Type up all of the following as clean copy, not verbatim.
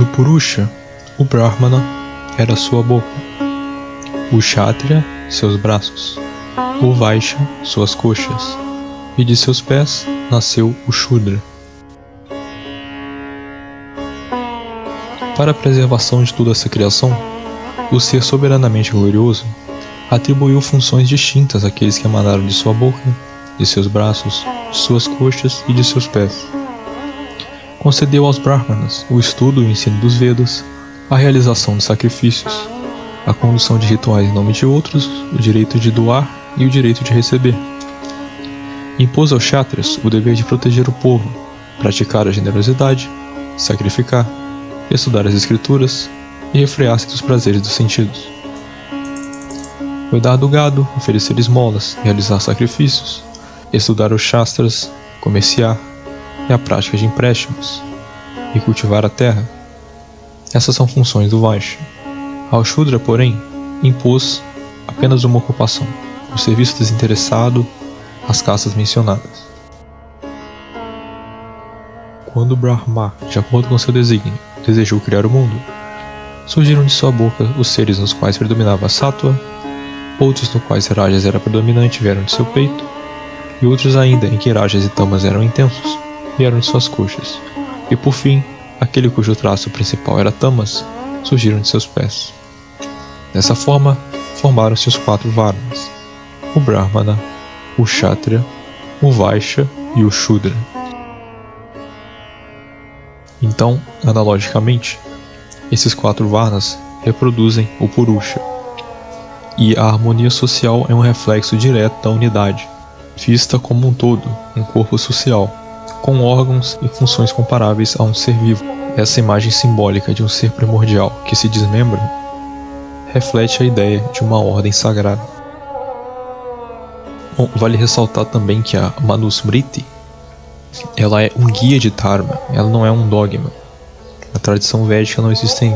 Purusha, o Brahmana, era sua boca, o Kshatriya, seus braços, o Vaishya, suas coxas, e de seus pés nasceu o Shudra. Para a preservação de toda essa criação, o ser soberanamente glorioso atribuiu funções distintas àqueles que emanaram de sua boca, de seus braços, de suas coxas e de seus pés. Concedeu aos Brahmanas o estudo e o ensino dos Vedas, a realização de sacrifícios, a condução de rituais em nome de outros, o direito de doar e o direito de receber. Impôs aos Kshatriyas o dever de proteger o povo, praticar a generosidade, sacrificar, estudar as escrituras e refrear-se dos prazeres dos sentidos. Cuidar do gado, oferecer esmolas, realizar sacrifícios, estudar os Shastras, comerciar e a prática de empréstimos, e cultivar a terra. Essas são funções do Vaishya. Ao Shudra, porém, impôs apenas uma ocupação, o serviço desinteressado às castas mencionadas. Quando Brahma, de acordo com seu desígnio, desejou criar o mundo, surgiram de sua boca os seres nos quais predominava a Sattva, outros no quais Rajas era predominante vieram de seu peito, e outros ainda em que Rajas e Tamas eram intensos vieram de suas coxas, e por fim, aquele cujo traço principal era Tamas, surgiram de seus pés. Dessa forma, formaram-se os 4 Varnas, o Brahmana, o Kshatriya, o Vaishya e o Shudra. Então, analogicamente, esses 4 Varnas reproduzem o Purusha, e a harmonia social é um reflexo direto da unidade, vista como um todo, um corpo social, com órgãos e funções comparáveis a um ser vivo. Essa imagem simbólica de um ser primordial que se desmembra reflete a ideia de uma ordem sagrada. Bom, vale ressaltar também que a Manusmriti ela é um guia de Dharma, ela não é um dogma. Na tradição védica não existem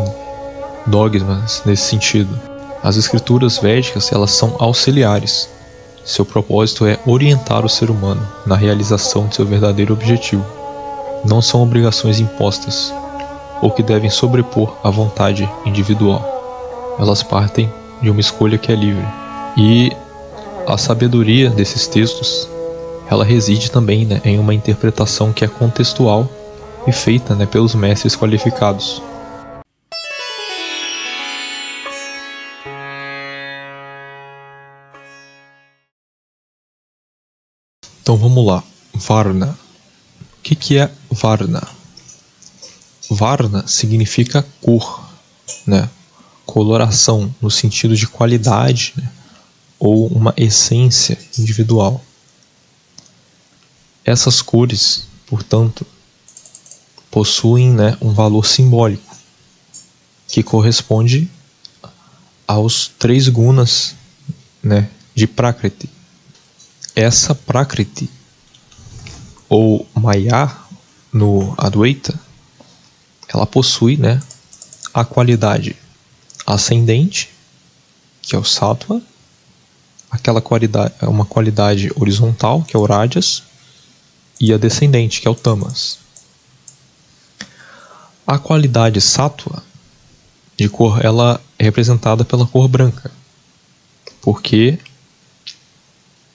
dogmas nesse sentido. As escrituras védicas elas são auxiliares. Seu propósito é orientar o ser humano na realização de seu verdadeiro objetivo. Não são obrigações impostas, ou que devem sobrepor a vontade individual. Elas partem de uma escolha que é livre. E a sabedoria desses textos, ela reside também, em uma interpretação que é contextual e feita, pelos mestres qualificados. Então vamos lá, Varna. O que é Varna? Varna significa cor, coloração no sentido de qualidade, ou uma essência individual. Essas cores, portanto, possuem um valor simbólico que corresponde aos 3 gunas de Prakriti. Essa Prakriti, ou Maya no Advaita, ela possui a qualidade ascendente, que é o Sattva, aquela qualidade, uma qualidade horizontal, que é o Rajas, e a descendente, que é o Tamas. A qualidade Sattva de cor, ela é representada pela cor branca, porque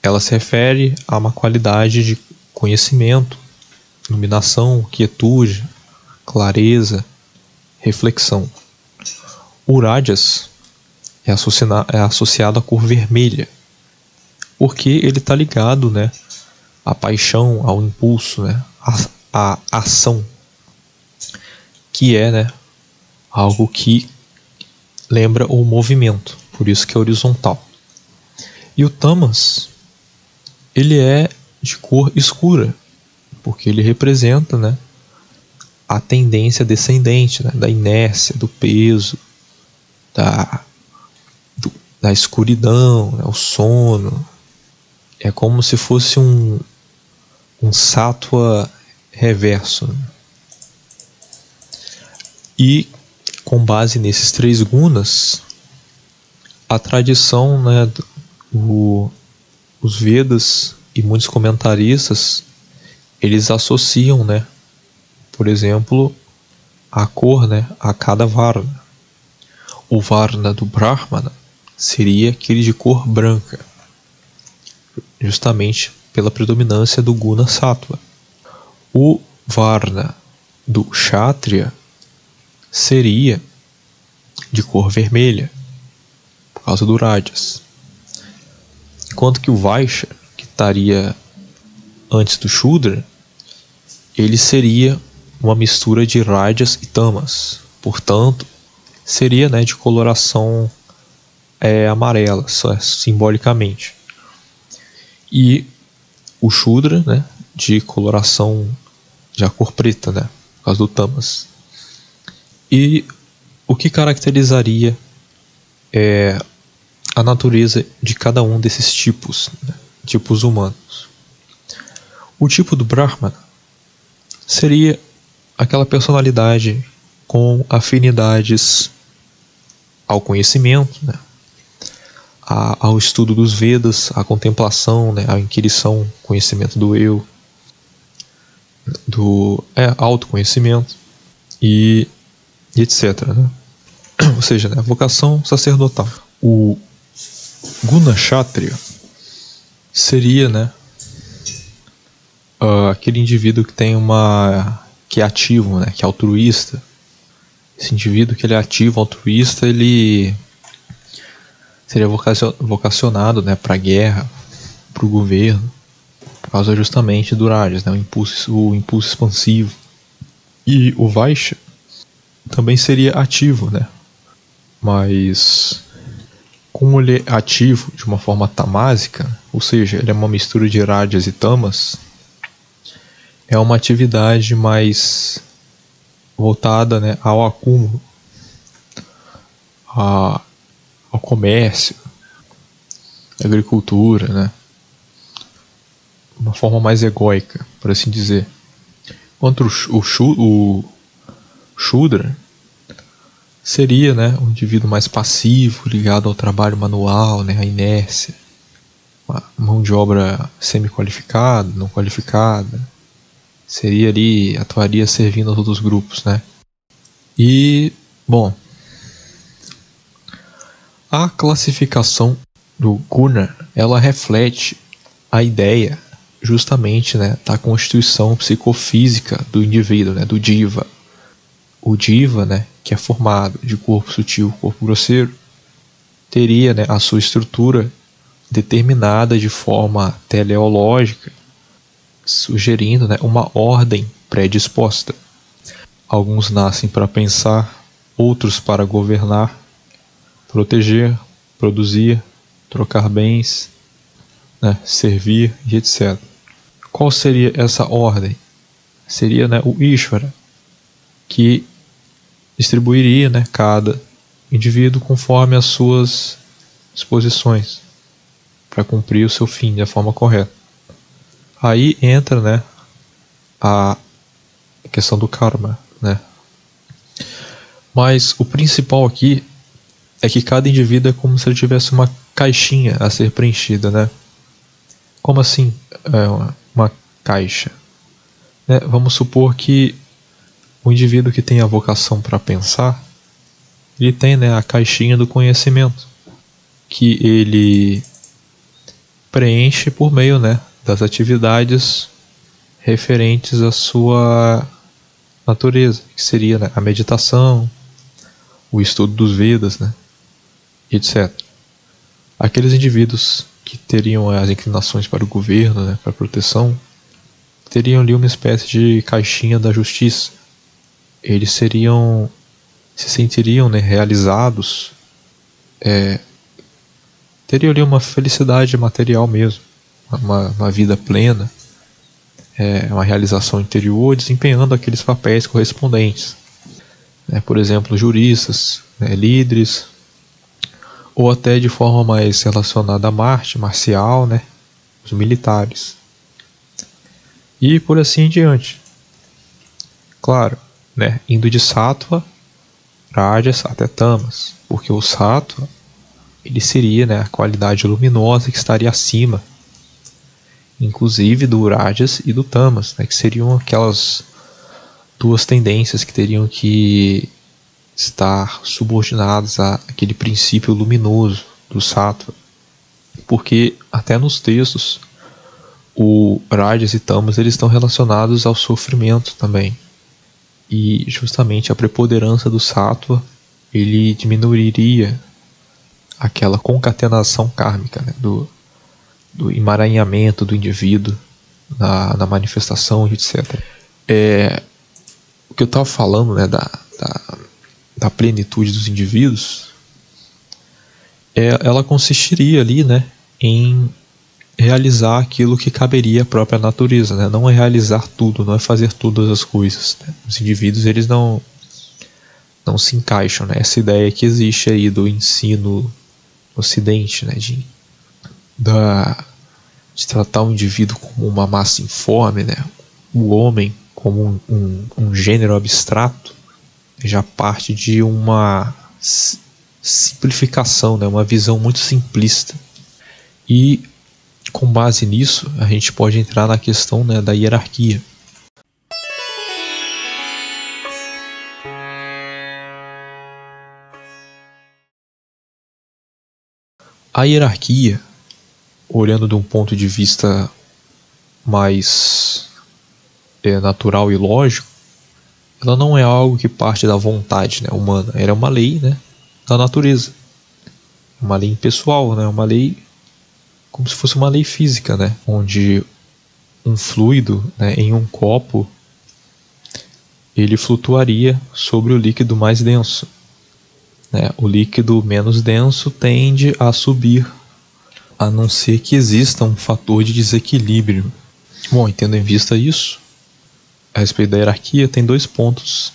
ela se refere a uma qualidade de conhecimento, iluminação, quietude, clareza, reflexão. O Rajas é associado à cor vermelha, porque ele está ligado à paixão, ao impulso, à ação, que é algo que lembra o movimento, por isso que é horizontal. E o Tamas, ele é de cor escura, porque ele representa a tendência descendente, da inércia, do peso, da escuridão, o sono. É como se fosse um Sattva reverso. E com base nesses 3 gunas, a tradição, os Vedas e muitos comentaristas, eles associam, por exemplo, a cor, né, a cada Varna. O Varna do Brahmana seria aquele de cor branca, justamente pela predominância do Guna Sattva. O Varna do Kshatriya seria de cor vermelha, por causa do Rajas. Enquanto que o Vaishya, que estaria antes do Shudra, ele seria uma mistura de Rajas e Tamas. Portanto, seria, né, de coloração amarela, simbolicamente. E o Shudra, né, de coloração já cor preta, né, por causa do Tamas. E o que caracterizaria a natureza de cada um desses tipos, né, tipos humanos? O tipo do Brahmana seria aquela personalidade com afinidades ao conhecimento, né, ao estudo dos Vedas, à contemplação, né, à inquirição, conhecimento do eu, do autoconhecimento e etc. Né? Ou seja, né, a vocação sacerdotal. O Guna Kshatriya seria, né, aquele indivíduo que tem que é ativo, né, que é altruísta. Esse indivíduo que ele é ativo, altruísta, ele seria vocacionado, né, para a guerra, para o governo, por causa justamente do Rajas, né, o impulso expansivo. E o Vaishya também seria ativo, né, mas como ele é ativo de uma forma tamásica, ou seja, ele é uma mistura de Rajas e Tamas, é uma atividade mais voltada, né, ao acúmulo, ao comércio, à agricultura, né, uma forma mais egóica, por assim dizer. Enquanto o Shudra seria, né, um indivíduo mais passivo, ligado ao trabalho manual, né, à inércia, uma mão de obra semi-qualificada, não qualificada, seria ali, atuaria servindo aos outros grupos, né. E, bom, a classificação do Guna, ela reflete a ideia justamente, né, da constituição psicofísica do indivíduo, né, do Jiva. O Jiva, né, que é formado de corpo sutil, corpo grosseiro, teria, né, a sua estrutura determinada de forma teleológica, sugerindo, né, uma ordem predisposta. Alguns nascem para pensar, outros para governar, proteger, produzir, trocar bens, né, servir e etc. Qual seria essa ordem? Seria, né, o Ishvara, que distribuiria, né, cada indivíduo conforme as suas disposições para cumprir o seu fim da forma correta. Aí entra, né, a questão do karma, né? Mas o principal aqui é que cada indivíduo é como se ele tivesse uma caixinha a ser preenchida, né? Como assim uma caixa? Né? Vamos supor que o indivíduo que tem a vocação para pensar, ele tem, né, a caixinha do conhecimento, que ele preenche por meio, né, das atividades referentes à sua natureza, que seria, né, a meditação, o estudo dos Vedas, né, etc. Aqueles indivíduos que teriam as inclinações para o governo, né, para a proteção, teriam ali uma espécie de caixinha da justiça. Eles se sentiriam, né, realizados, teriam ali uma felicidade material mesmo, uma vida plena, uma realização interior, desempenhando aqueles papéis correspondentes, né, por exemplo, juristas, né, líderes, ou até de forma mais relacionada à arte marcial, né, os militares, e por assim em diante. Claro, né, indo de Sattva, Rajas até Tamas, porque o Sattva, ele seria, né, a qualidade luminosa que estaria acima, inclusive do Rajas e do Tamas, né, que seriam duas tendências que teriam que estar subordinadas àquele princípio luminoso do sattva, porque até nos textos o rajas e tamas eles estão relacionados ao sofrimento também, e justamente a preponderância do sattva ele diminuiria aquela concatenação kármica, né, do emaranhamento do indivíduo na manifestação, etc. O que eu estava falando, né, da plenitude dos indivíduos, ela consistiria ali, né, em realizar aquilo que caberia à própria natureza, né? Não é realizar tudo, não é fazer todas as coisas, né? Os indivíduos eles não se encaixam, né? Essa ideia que existe aí do ensino no Ocidente, né? de tratar o indivíduo como uma massa informe, né? O homem como um gênero abstrato, já parte de uma simplificação, né? Uma visão muito simplista. E com base nisso, a gente pode entrar na questão, né, da hierarquia. A hierarquia, olhando de um ponto de vista mais natural e lógico, ela não é algo que parte da vontade, né, humana. Ela é uma lei, né, da natureza. Uma lei impessoal, né, uma lei como se fosse uma lei física, né, onde um fluido, né, em um copo ele flutuaria sobre o líquido mais denso, né? O líquido menos denso tende a subir, a não ser que exista um fator de desequilíbrio. Bom, e tendo em vista isso, a respeito da hierarquia, tem dois pontos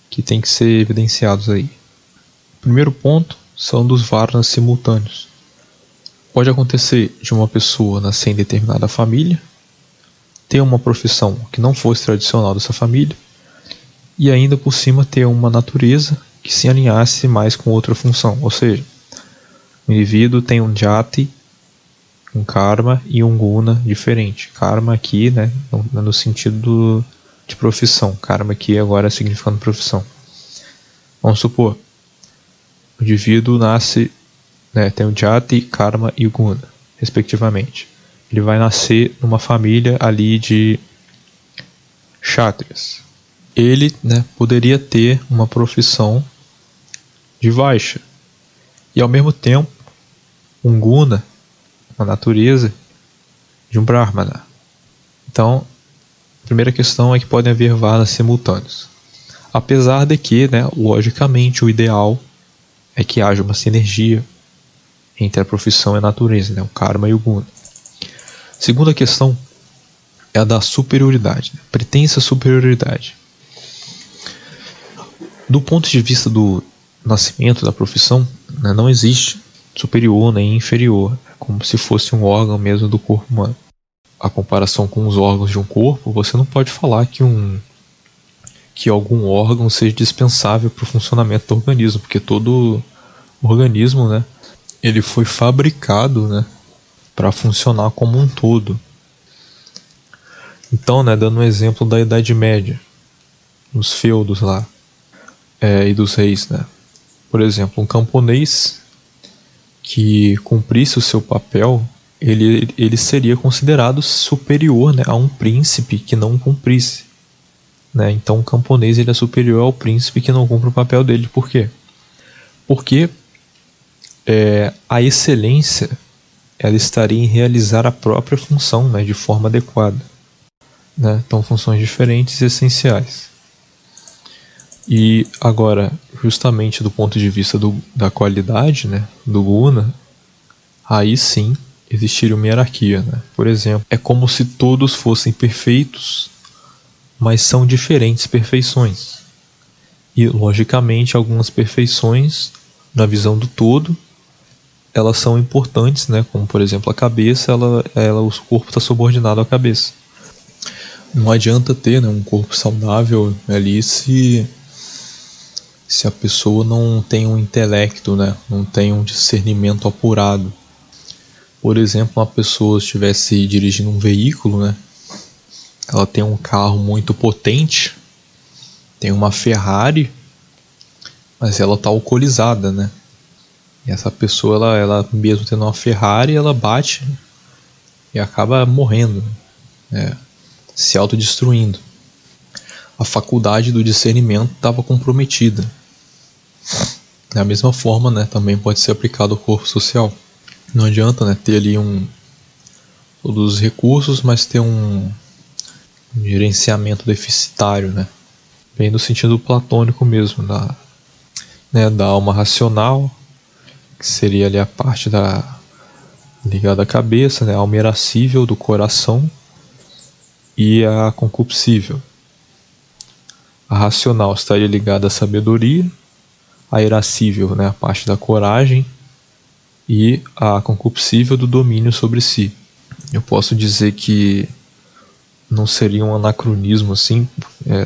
que tem que ser evidenciados aí. O primeiro ponto são dos varnas simultâneos. Pode acontecer de uma pessoa nascer em determinada família, ter uma profissão que não fosse tradicional dessa família, e ainda por cima ter uma natureza que se alinhasse mais com outra função. Ou seja, o indivíduo tem um jati, um karma e um guna diferente. Karma aqui, né, no sentido de profissão. Karma aqui agora significando profissão. Vamos supor, o indivíduo nasce, né, tem o jati, karma e o guna, respectivamente. Ele vai nascer numa família ali de kshatriyas. Ele, né, poderia ter uma profissão de vaishya e ao mesmo tempo um guna, uma natureza de um brahmana. Então, a primeira questão é que podem haver varnas simultâneos. Apesar de que, né, logicamente, o ideal é que haja uma sinergia entre a profissão e a natureza, né, o karma e o guna. Segunda questão é a da superioridade, né, pretensa superioridade. Do ponto de vista do nascimento da profissão, né, não existe superior nem inferior, é como se fosse um órgão mesmo do corpo humano. A comparação com os órgãos de um corpo, você não pode falar que algum órgão seja dispensável para o funcionamento do organismo, porque todo organismo, né, ele foi fabricado, né, para funcionar como um todo. Então, né, dando um exemplo da Idade Média, nos feudos lá, e dos reis, né? Por exemplo, um camponês que cumprisse o seu papel, ele seria considerado superior, né, a um príncipe que não cumprisse, né? Então o camponês ele é superior ao príncipe que não cumpre o papel dele. Por quê? Porque a excelência ela estaria em realizar a própria função, né, de forma adequada, né? Então funções diferentes e essenciais. E agora, justamente do ponto de vista da qualidade, né, do guna, aí sim existiria uma hierarquia, né? Por exemplo, é como se todos fossem perfeitos, mas são diferentes perfeições. E, logicamente, algumas perfeições, na visão do todo, elas são importantes, né? Como, por exemplo, a cabeça, o corpo está subordinado à cabeça. Não adianta ter, né, um corpo saudável ali se a pessoa não tem um intelecto, né, não tem um discernimento apurado. Por exemplo, uma pessoa estivesse dirigindo um veículo, né, ela tem um carro muito potente, tem uma Ferrari, mas ela tá alcoolizada, né? E essa pessoa, ela mesmo tendo uma Ferrari, ela bate e acaba morrendo, né? Se autodestruindo. A faculdade do discernimento estava comprometida. Da mesma forma, né, também pode ser aplicado ao corpo social. Não adianta, né, ter ali todos os recursos, mas ter um gerenciamento deficitário, né? Bem no sentido platônico mesmo, da alma racional, que seria ali a parte ligada à cabeça, né, a alma irascível do coração, e a concupiscível. A racional estaria ligada à sabedoria, a irascível, né, a parte da coragem, e a concupiscível do domínio sobre si. Eu posso dizer que não seria um anacronismo assim,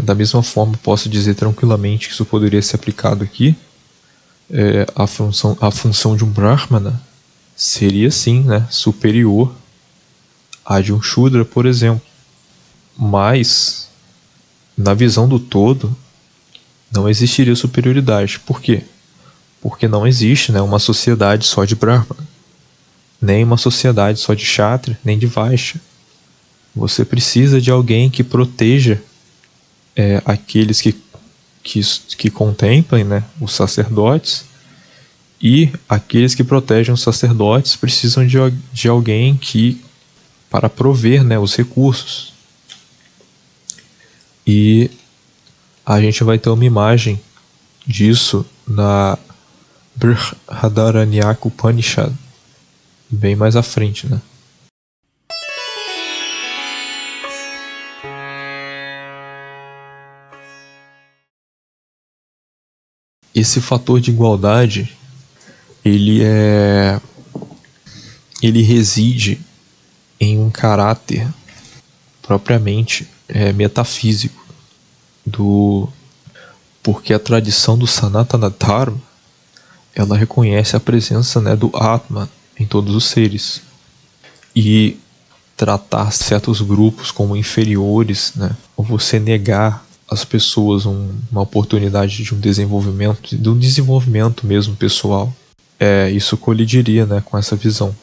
da mesma forma posso dizer tranquilamente que isso poderia ser aplicado aqui. A função de um Brahmana seria sim, né, superior à de um Shudra, por exemplo. Mas, na visão do todo, não existiria superioridade. Por quê? Porque não existe, né, uma sociedade só de Brahmana, nem uma sociedade só de Kshatriya, nem de Vaishya. Você precisa de alguém que proteja aqueles que contemplem, né, os sacerdotes, e aqueles que protegem os sacerdotes precisam de alguém para prover, né, os recursos. E a gente vai ter uma imagem disso na Brihadaranyaka Upanishad, bem mais à frente, né? Esse fator de igualdade, ele reside em um caráter propriamente metafísico, porque a tradição do Sanatana Dharma, ela reconhece a presença, né, do Atman em todos os seres, e tratar certos grupos como inferiores, né, ou você negar às pessoas uma oportunidade de um desenvolvimento mesmo pessoal, isso colidiria, né, com essa visão.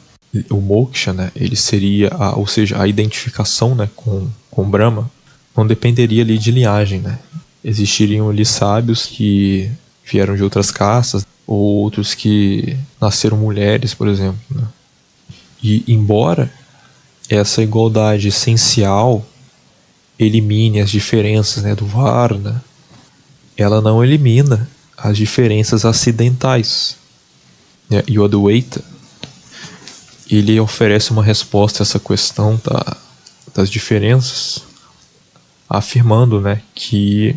O moksha, né, ele seria, ou seja, a identificação, né, com Brahma, não dependeria ali de linhagem, né? Existiriam ali sábios que vieram de outras castas, ou outros que nasceram mulheres, por exemplo, né? E embora essa igualdade essencial elimine as diferenças, né, do Varna, ela não elimina as diferenças acidentais, né? E o Advaita, ele oferece uma resposta a essa questão das diferenças, afirmando, né, que,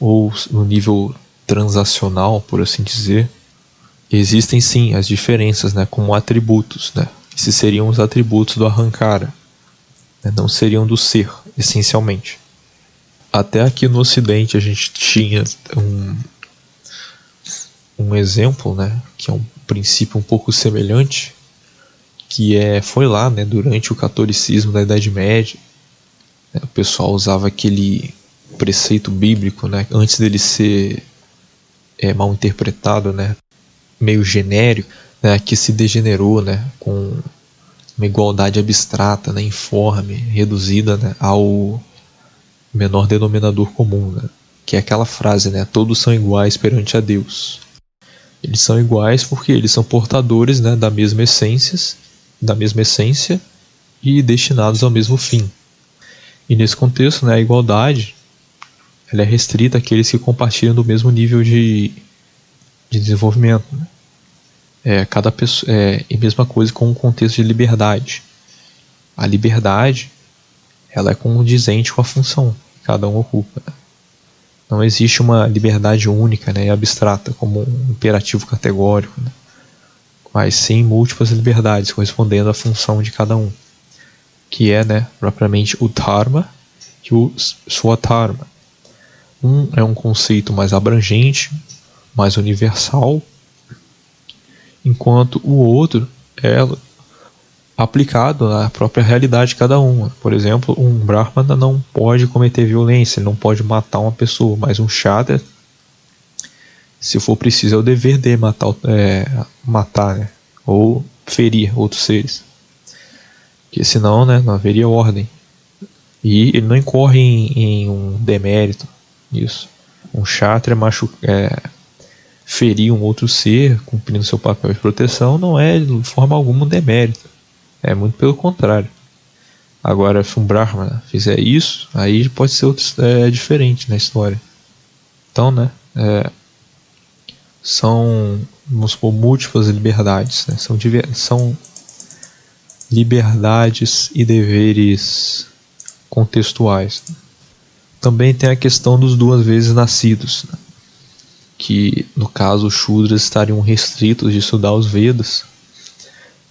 ou no nível transacional, por assim dizer, existem sim as diferenças, né, como atributos, né? Esses seriam os atributos do Ahankara, né, não seriam do ser, essencialmente. Até aqui no Ocidente a gente tinha um exemplo, né, que é um princípio um pouco semelhante, que foi lá, né, durante o catolicismo da Idade Média. O pessoal usava aquele preceito bíblico, né, antes dele ser mal interpretado, né, meio genérico, né, que se degenerou, né, com uma igualdade abstrata, né, informe, reduzida, né, ao menor denominador comum, né, que é aquela frase, né, todos são iguais perante a Deus. Eles são iguais porque eles são portadores, né, da mesma essência e destinados ao mesmo fim. E nesse contexto, né, a igualdade ela é restrita àqueles que compartilham do mesmo nível de desenvolvimento, né? Cada pessoa, e mesma coisa com o contexto de liberdade. A liberdade ela é condizente com a função que cada um ocupa. Não existe uma liberdade única, né, e abstrata como um imperativo categórico, né? Mas sim múltiplas liberdades correspondendo à função de cada um, que é, né, propriamente o Dharma e o Swadharma. Um é um conceito mais abrangente, mais universal, enquanto o outro aplicado à própria realidade de cada um. Por exemplo, um Brahmana não pode cometer violência, ele não pode matar uma pessoa, mas um Kshatriya, se for preciso, é o dever dele matar, né? Ou ferir outros seres, porque senão, né, não haveria ordem. E ele não incorre em um demérito nisso. Um Kshatriya ferir um outro ser, cumprindo seu papel de proteção, não é de forma alguma um demérito. É muito pelo contrário. Agora, se um Brahmana fizer isso, aí pode ser diferente na história. Então, né, são, vamos supor, múltiplas liberdades, né? São liberdades e deveres contextuais. Também tem a questão dos 2 vezes nascidos, né? Que no caso os Shudras estariam restritos de estudar os Vedas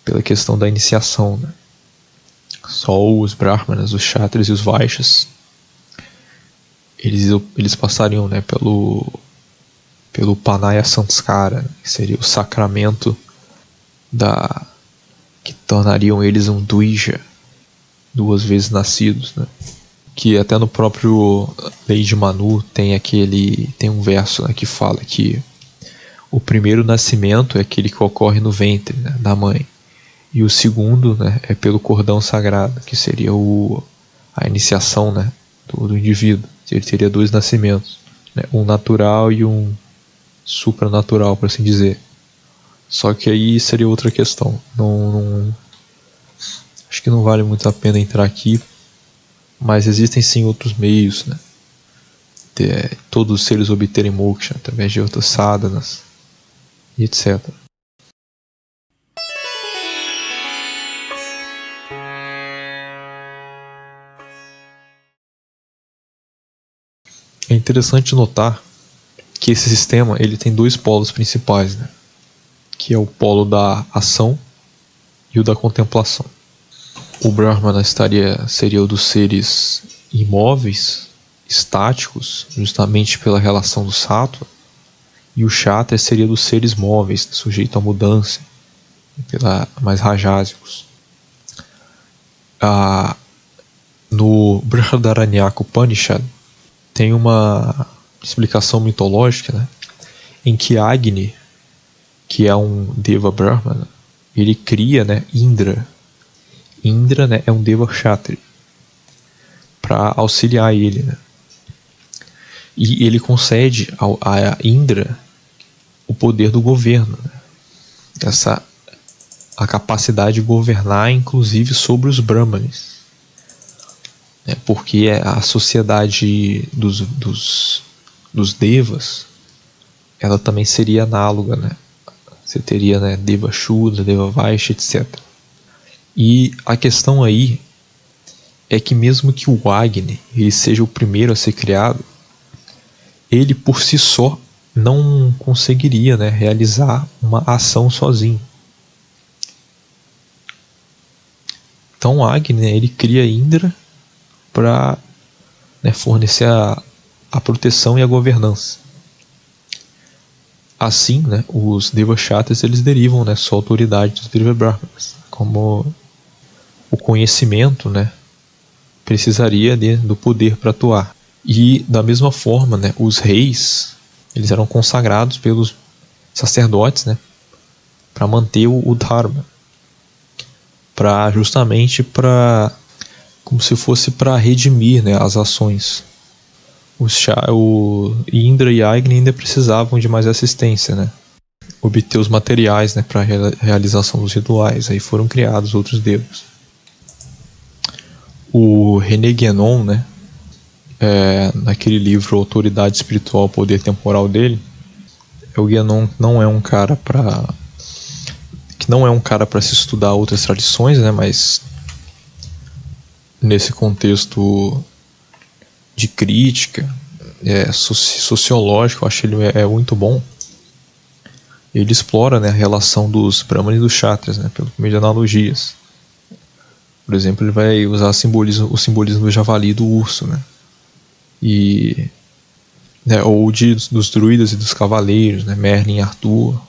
pela questão da iniciação, né? Só os Brahmanas, os Kshatriyas e os Vaishyas, eles passariam, né, pelo Panaya Sanskara, né, que seria o sacramento que tornariam eles um Dvija, 2 vezes nascidos, né? Que até no próprio Lei de Manu tem um verso, né, que fala que o primeiro nascimento é aquele que ocorre no ventre, né, da mãe, e o segundo, né, é pelo cordão sagrado, que seria a iniciação, né, do indivíduo. Ele teria 2 nascimentos, né, um natural e um supranatural, por assim dizer. Só que aí seria outra questão. Acho que não vale muito a pena entrar aqui, mas existem sim outros meios, né, de todos os seres obterem moksha através de outras sadhanas e etc. É interessante notar que esse sistema ele tem 2 polos principais, né? Que é o polo da ação e o da contemplação. O Brahmana seria o dos seres imóveis, estáticos, justamente pela relação do sattva, e o Kshatriya seria dos seres móveis, sujeitos à mudança, mais rajásicos. No Brihadaranyaka Upanishad tem uma explicação mitológica, né, em que Agni, que é um Deva Brahmana, ele cria, né, Indra. Indra, né, é um Deva Kshatriya, para auxiliar ele, né? E ele concede a Indra o poder do governo, né? A capacidade de governar, inclusive, sobre os Brahmanes. Porque a sociedade dos Devas, ela também seria análoga, né? Você teria, né, Deva Shudra, Deva Vaishya, etc. E a questão aí é que mesmo que o Agni ele seja o primeiro a ser criado, ele por si só não conseguiria, né, realizar uma ação sozinho. Então o Agni, né, ele cria Indra para, né, fornecer a proteção e a governança. Assim, né, os Devashatas eles derivam, né, sua autoridade dos Deva Brahmanas, como o conhecimento, né, precisaria do poder para atuar. E da mesma forma, né, os reis eles eram consagrados pelos sacerdotes, né, para manter o Dharma, justamente como se fosse para redimir, né, as ações. O Indra e Agni ainda precisavam de mais assistência, né, obter os materiais, né, para a realização dos rituais. Aí foram criados outros devas. O René Guénon, né, naquele livro Autoridade Espiritual, Poder Temporal dele, o Guénon não é um cara para se estudar outras tradições, né, mas nesse contexto de crítica sociológica, eu acho ele muito bom. Ele explora, né, a relação dos Brahmanas e dos Kshatriyas, né, pelo meio de analogias. Por exemplo, ele vai usar o simbolismo do javali e do urso, né, ou dos druidas e dos cavaleiros, né, Merlin e Arthur.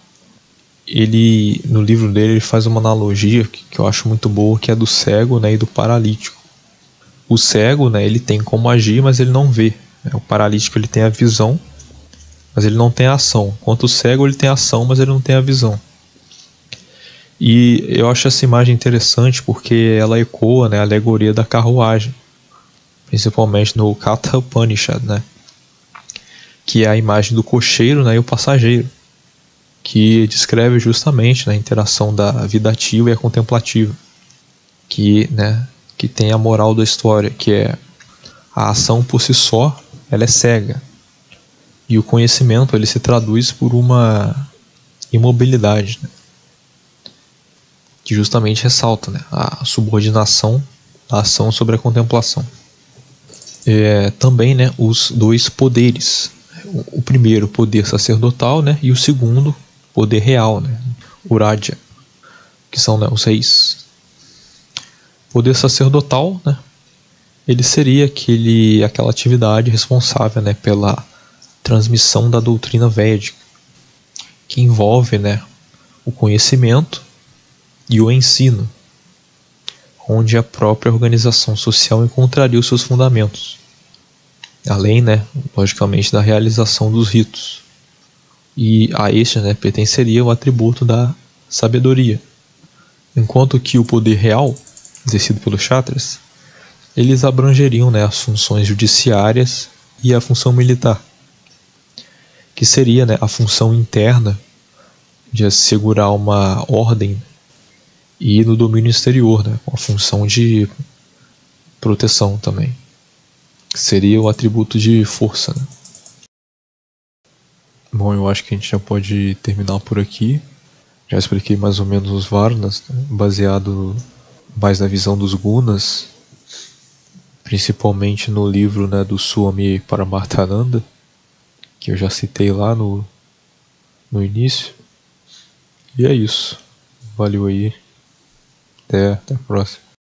ele, no livro dele, ele faz uma analogia que eu acho muito boa, que é do cego, né, e do paralítico. O cego, né, ele tem como agir, mas ele não vê. O paralítico, ele tem a visão, mas ele não tem a ação. Enquanto o cego, ele tem a ação, mas ele não tem a visão. E eu acho essa imagem interessante porque ela ecoa, né, a alegoria da carruagem, principalmente no Katha Upanishad, né, que é a imagem do cocheiro, né, e o passageiro, que descreve justamente, né, a interação da vida ativa e a contemplativa, que, né, que tem a moral da história, que é a ação por si só, ela é cega, e o conhecimento ele se traduz por uma imobilidade, né, que justamente ressalta, né, a subordinação da ação sobre a contemplação. Também, né, os dois poderes, o primeiro poder sacerdotal, né, e o segundo poder real, né, o Raja, que são, né, os reis. Poder sacerdotal, né, ele seria aquela atividade responsável, né, pela transmissão da doutrina védica, que envolve, né, o conhecimento e o ensino, onde a própria organização social encontraria os seus fundamentos, além, né, logicamente, da realização dos ritos. E a este, né, pertenceria o atributo da sabedoria, enquanto que o poder real, exercido pelos Kshatriyas, eles abrangeriam, né, as funções judiciárias e a função militar, que seria, né, a função interna de assegurar uma ordem, e no domínio exterior, né, com a função de proteção também, que seria o atributo de força, né. Bom, eu acho que a gente já pode terminar por aqui. Já expliquei mais ou menos os Varnas, né, baseado mais na visão dos Gunas, principalmente no livro, né, do Swami Paramarthananda, que eu já citei lá no início. E é isso. Valeu aí. Até a próxima.